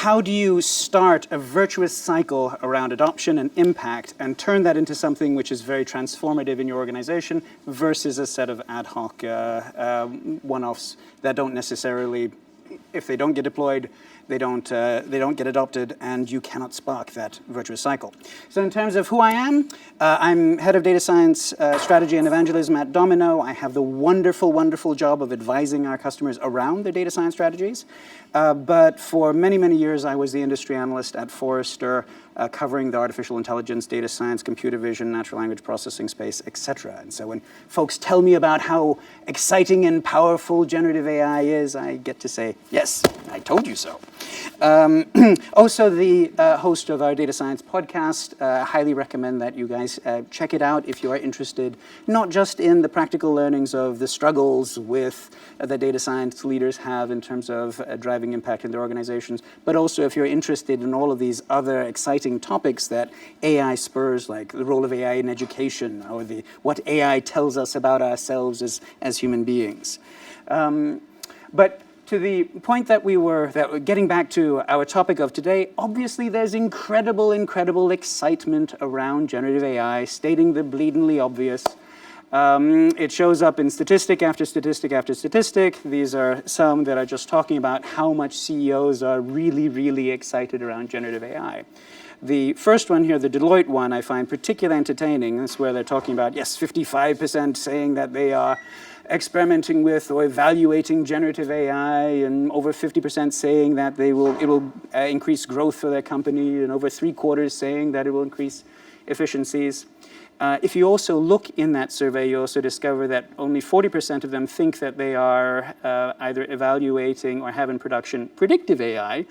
how do you start a virtuous cycle around adoption and impact and turn that into something which is very transformative in your organization versus a set of ad hoc one-offs that don't necessarily, if they don't get deployed, they don't get adopted, and you cannot spark that virtuous cycle. So in terms of who I am, I'm head of data science strategy and evangelism at Domino. I have the wonderful, wonderful job of advising our customers around their data science strategies. But for many, many years, I was the industry analyst at Forrester, covering the artificial intelligence, data science, computer vision, natural language processing space, etc. And so when folks tell me about how exciting and powerful generative AI is, I get to say, yes, I told you so. Also the host of our data science podcast. Highly recommend that you guys check it out if you are interested, not just in the practical learnings of the struggles with the data science leaders have in terms of driving impact in their organizations, but also if you're interested in all of these other exciting topics that AI spurs, like the role of AI in education, or what AI tells us about ourselves as human beings. But to the point that we're getting back to our topic of today, obviously there's incredible, incredible excitement around generative AI, stating the bleedingly obvious. It shows up in statistic after statistic after statistic. These are some that are just talking about how much CEOs are really, really excited around generative AI. The first one here, the Deloitte one, I find particularly entertaining. That's where they're talking about, yes, 55% saying that they are experimenting with or evaluating generative AI, and over 50% saying that it will increase growth for their company, and over 3/4 saying that it will increase efficiencies. If you also look in that survey, you also discover that only 40% of them think that they are either evaluating or have in production predictive AI,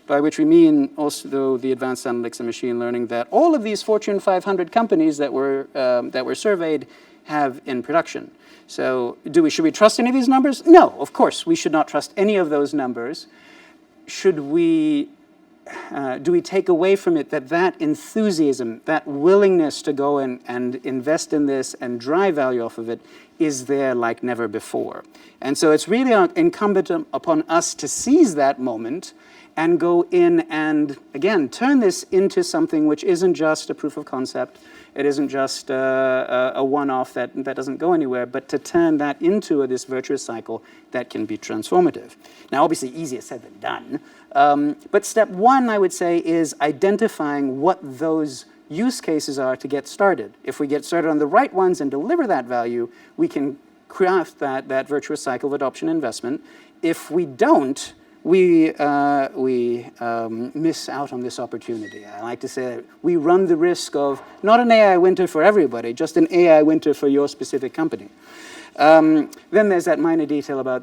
by which we mean also the advanced analytics and machine learning that all of these Fortune 500 companies that were surveyed have in production. So should we trust any of these numbers? No, of course, we should not trust any of those numbers. Do we take away from it that enthusiasm, that willingness to go and invest in this and drive value off of it is there like never before? And so it's really incumbent upon us to seize that moment and go in and, again, turn this into something which isn't just a proof of concept. It isn't just a one-off that doesn't go anywhere, but to turn that into this virtuous cycle that can be transformative. Now, obviously, easier said than done. But step one, I would say, is identifying what those use cases are to get started. If we get started on the right ones and deliver that value, we can craft that virtuous cycle of adoption investment. If we don't, we miss out on this opportunity. I like to say that we run the risk of not an AI winter for everybody, just an AI winter for your specific company. Then there's that minor detail about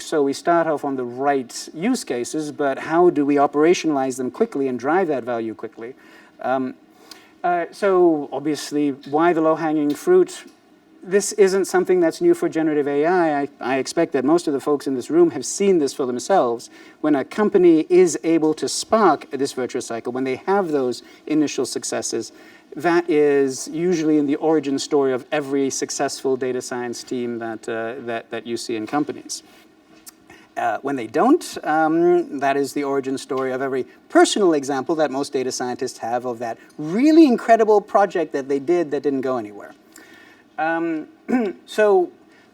so we start off on the right use cases, but how do we operationalize them quickly and drive that value quickly? So obviously, why the low-hanging fruit? This isn't something that's new for generative AI. I expect that most of the folks in this room have seen this for themselves. When a company is able to spark this virtuous cycle, when they have those initial successes, that is usually in the origin story of every successful data science team that you see in companies. When they don't, that is the origin story of every personal example that most data scientists have of that really incredible project that they did that didn't go anywhere. So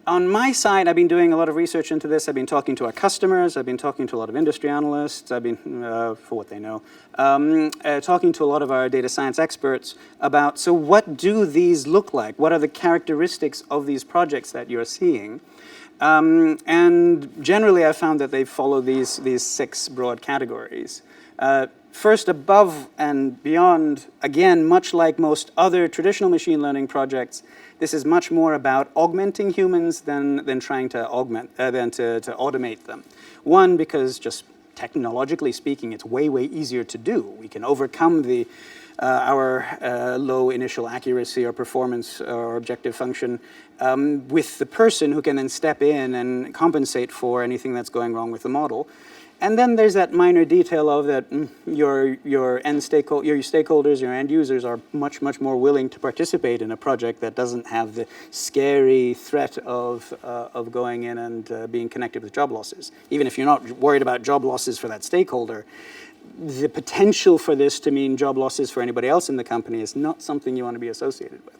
on my side, I've been doing a lot of research into this. I've been talking to our customers. I've been talking to a lot of industry analysts. I've been, for what they know, talking to a lot of our data science experts about, so what do these look like? What are the characteristics of these projects that you're seeing? And generally, I found that they follow these 6 broad categories. First, above and beyond, again, much like most other traditional machine learning projects, this is much more about augmenting humans than trying to automate them. One, because just technologically speaking, it's way, way easier to do. We can overcome our low initial accuracy or performance or objective function with the person who can then step in and compensate for anything that's going wrong with the model. And then there's that minor detail of that your stakeholders, your end users are much more willing to participate in a project that doesn't have the scary threat of going in and being connected with job losses. Even if you're not worried about job losses for that stakeholder, the potential for this to mean job losses for anybody else in the company is not something you want to be associated with.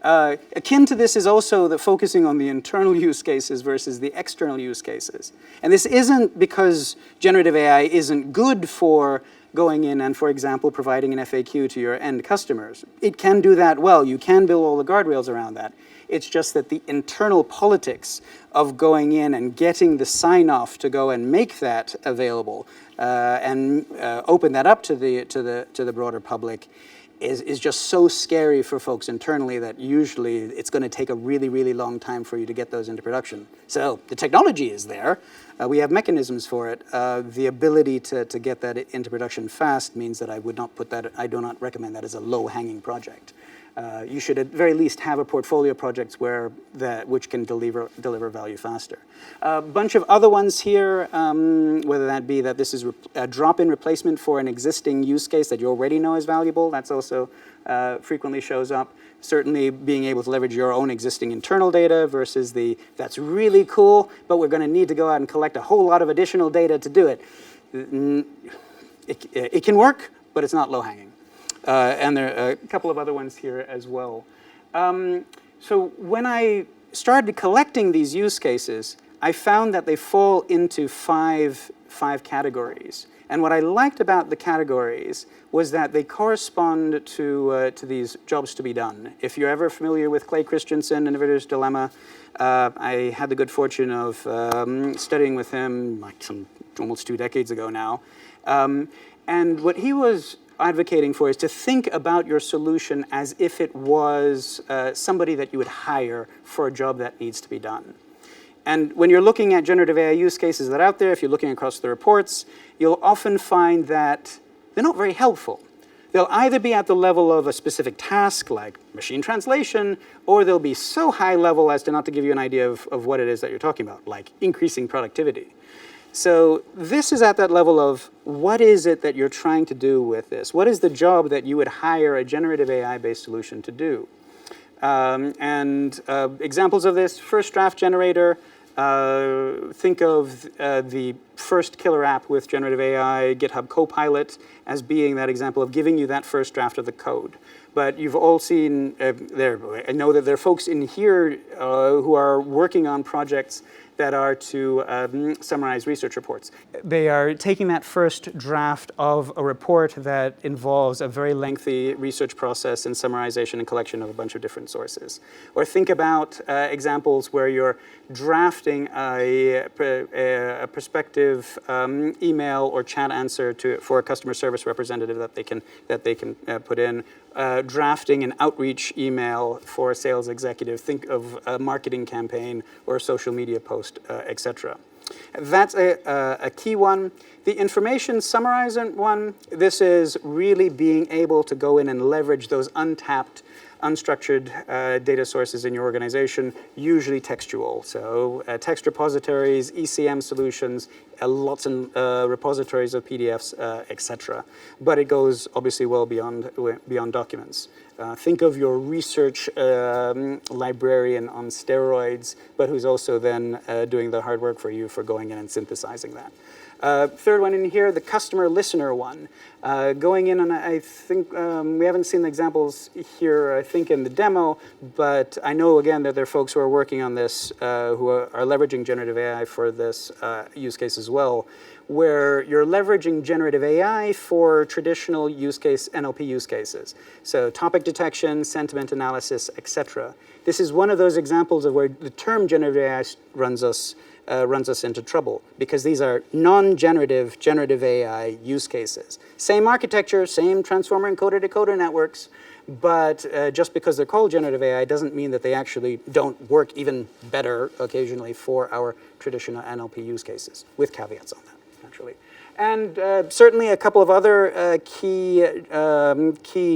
Akin to this is also the focusing on the internal use cases versus the external use cases. And this isn't because generative AI isn't good for going in and, for example, providing an FAQ to your end customers. It can do that well. You can build all the guardrails around that. It's just that the internal politics of going in and getting the sign-off to go and make that available and open that up to the broader public is just so scary for folks internally that usually it's going to take a really long time for you to get those into production. So the technology is there. We have mechanisms for it. The ability to get that into production fast means that I do not recommend that as a low-hanging project. You should at very least have a portfolio of projects which can deliver value faster. A bunch of other ones here, whether that be that this is a drop-in replacement for an existing use case that you already know is valuable. That's also frequently shows up. Certainly being able to leverage your own existing internal data versus that's really cool, but we're going to need to go out and collect a whole lot of additional data to do it. It can work, but it's not low-hanging. And there are a couple of other ones here as well. So when I started collecting these use cases, I found that they fall into five categories. And what I liked about the categories was that they correspond to these jobs to be done. If you're ever familiar with Clay Christensen, Innovator's Dilemma, I had the good fortune of studying with him almost 2 decades ago now. And what he was advocating for is to think about your solution as if it was somebody that you would hire for a job that needs to be done. And when you're looking at generative AI use cases that are out there, if you're looking across the reports, you'll often find that they're not very helpful. They'll either be at the level of a specific task, like machine translation, or they'll be so high level as to not to give you an idea of what it is that you're talking about, like increasing productivity. So this is at that level of what is it that you're trying to do with this? What is the job that you would hire a generative AI-based solution to do? Examples of this, first draft generator. Think of the first killer app with generative AI, GitHub Copilot, as being that example of giving you that first draft of the code. But you've all seen, I know that there are folks in here who are working on projects that are to summarize research reports. They are taking that first draft of a report that involves a very lengthy research process and summarization and collection of a bunch of different sources. Or think about examples where you're drafting a prospective email or chat answer for a customer service representative that they can put in. Drafting an outreach email for a sales executive. Think of a marketing campaign or a social media post, etc. That's a key one. The information summarizing one, this is really being able to go in and leverage those untapped, unstructured data sources in your organization, usually textual. So text repositories, ECM solutions, lots of repositories of PDFs, etc. But it goes obviously well beyond documents. Think of your research librarian on steroids, but who's also then doing the hard work for you for going in and synthesizing that. Third one in here, the customer listener one. Going in, and I think we haven't seen the examples here, I think, in the demo, but I know, again, that there are folks who are working on this who are leveraging generative AI for this use case as well, where you're leveraging generative AI for traditional use case, NLP use cases. So topic detection, sentiment analysis, etc. This is one of those examples of where the term generative AI runs us into trouble, because these are non-generative generative AI use cases. Same architecture, same transformer encoder decoder networks, but just because they're called generative AI doesn't mean that they actually don't work even better occasionally for our traditional NLP use cases, with caveats on that, naturally. And certainly a couple of other key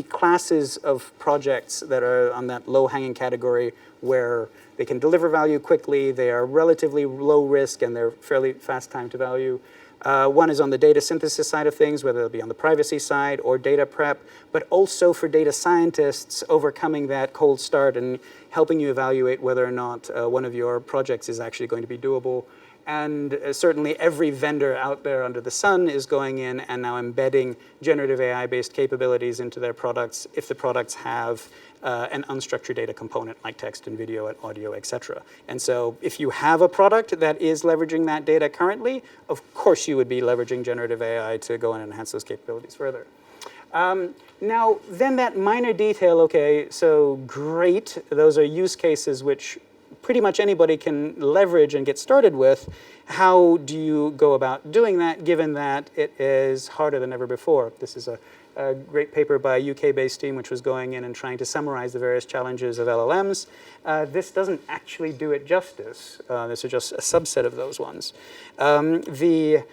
classes of projects that are on that low-hanging category where they can deliver value quickly, they are relatively low risk, and they're fairly fast time to value. One is on the data synthesis side of things, whether it be on the privacy side or data prep, but also for data scientists overcoming that cold start and helping you evaluate whether or not one of your projects is actually going to be doable. And certainly every vendor out there under the sun is going in and now embedding generative AI-based capabilities into their products if the products have an unstructured data component like text and video and audio, et cetera. And so if you have a product that is leveraging that data currently, of course you would be leveraging generative AI to go and enhance those capabilities further. Now, then that minor detail, okay, so great. Those are use cases which pretty much anybody can leverage and get started with. How do you go about doing that, given that it is harder than ever before? This is a great paper by a UK-based team which was going in and trying to summarize the various challenges of LLMs. This doesn't actually do it justice. This is just a subset of those ones. The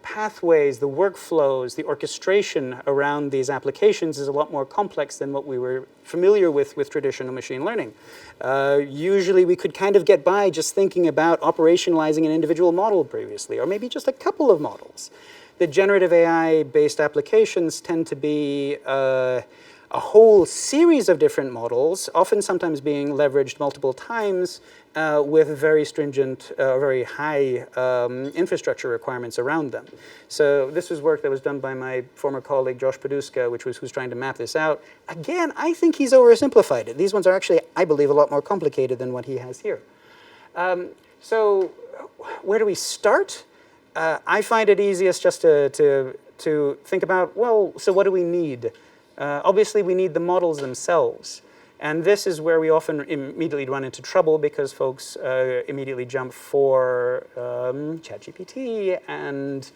pathways, the workflows, the orchestration around these applications is a lot more complex than what we were familiar with traditional machine learning. Usually we could kind of get by just thinking about operationalizing an individual model previously, or maybe just a couple of models. The generative AI-based applications tend to be a whole series of different models, often sometimes being leveraged multiple times with very stringent, very high infrastructure requirements around them. So this was work that was done by my former colleague, Josh Paduska, who's trying to map this out. Again, I think he's oversimplified it. These ones are actually, I believe, a lot more complicated than what he has here. So where do we start? I find it easiest just to think about, well, so what do we need? Obviously, we need the models themselves. And this is where we often immediately run into trouble because folks immediately jump for ChatGPT and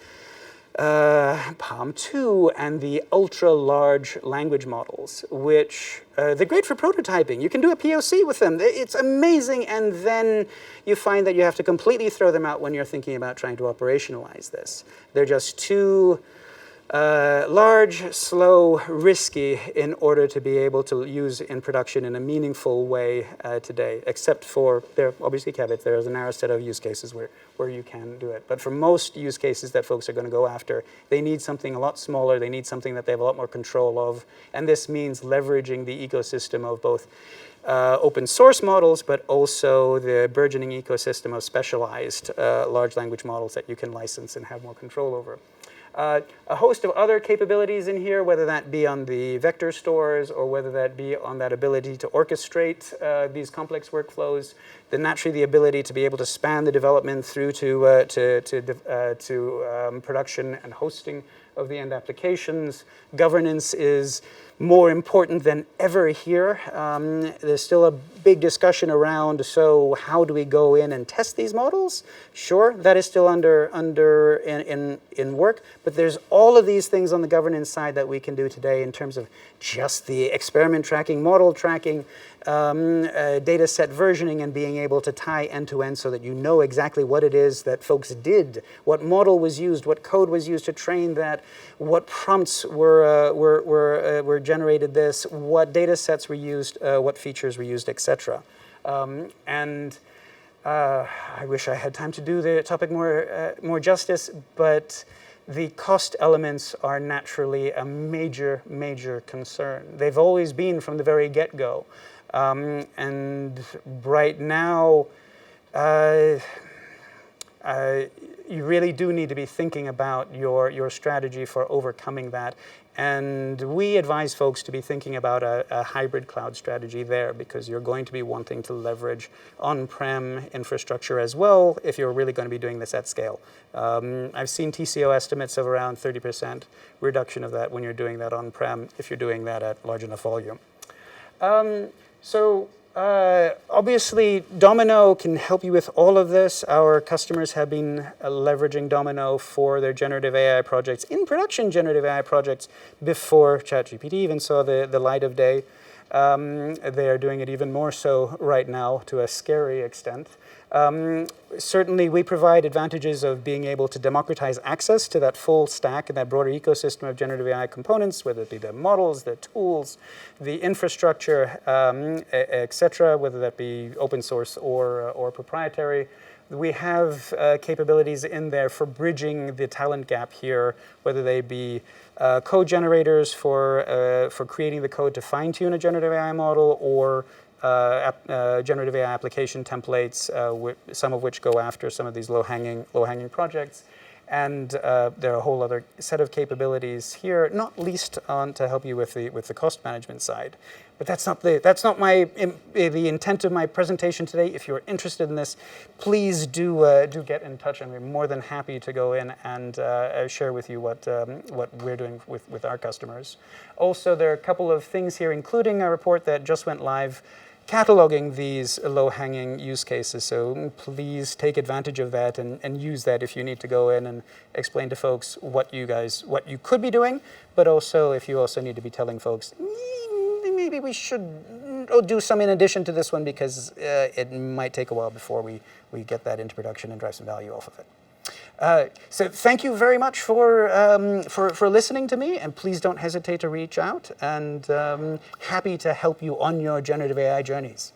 Palm 2 and the ultra-large language models, which they're great for prototyping. You can do a POC with them. It's amazing. And then you find that you have to completely throw them out when you're thinking about trying to operationalize this. They're just too large, slow, risky in order to be able to use in production in a meaningful way today, except for, there are obviously caveats. There is a narrow set of use cases where you can do it. But for most use cases that folks are going to go after, they need something a lot smaller. They need something that they have a lot more control of. And this means leveraging the ecosystem of both open source models, but also the burgeoning ecosystem of specialized large language models that you can license and have more control over. A host of other capabilities in here, whether that be on the vector stores or whether that be on that ability to orchestrate these complex workflows, then naturally the ability to be able to span the development through to production and hosting of the end applications. Governance is more important than ever here. There's still a big discussion around, so how do we go in and test these models? Sure, that is still in work, but there's all of these things on the governance side that we can do today in terms of just the experiment tracking, model tracking, data set versioning, and being able to tie end-to-end so that you know exactly what it is that folks did, what model was used, what code was used to train that, what prompts were generated this, what data sets were used, what features were used, etc. I wish I had time to do the topic more justice, but the cost elements are naturally a major, major concern. They've always been from the very get-go. And right now, you really do need to be thinking about your strategy for overcoming that. And we advise folks to be thinking about a hybrid cloud strategy there, because you're going to be wanting to leverage on-prem infrastructure as well if you're really going to be doing this at scale. I've seen TCO estimates of around 30% reduction of that when you're doing that on-prem, if you're doing that at large enough volume. Obviously, Domino can help you with all of this. Our customers have been leveraging Domino for their generative AI projects, in production generative AI projects, before ChatGPT even saw the light of day. They are doing it even more so right now to a scary extent. Certainly, we provide advantages of being able to democratize access to that full stack and that broader ecosystem of generative AI components, whether it be the models, the tools, the infrastructure, etc., whether that be open source or proprietary. we have capabilities in there for bridging the talent gap here, whether they be code generators for creating the code to fine-tune a generative AI model, or generative AI application templates, some of which go after some of these low-hanging projects. And there are a whole other set of capabilities here, not least on to help you with the cost management side. But that's not the intent of my presentation today. If you're interested in this, please do get in touch, and we're more than happy to go in and share with you what we're doing with our customers. Also, there are a couple of things here, including a report that just went live, cataloging these low-hanging use cases. So please take advantage of that and use that if you need to go in and explain to folks what you could be doing, but also if you also need to be telling folks, maybe we should do some in addition to this one, because it might take a while before we get that into production and drive some value off of it. So thank you very much for listening to me, and please don't hesitate to reach out, and happy to help you on your generative AI journeys.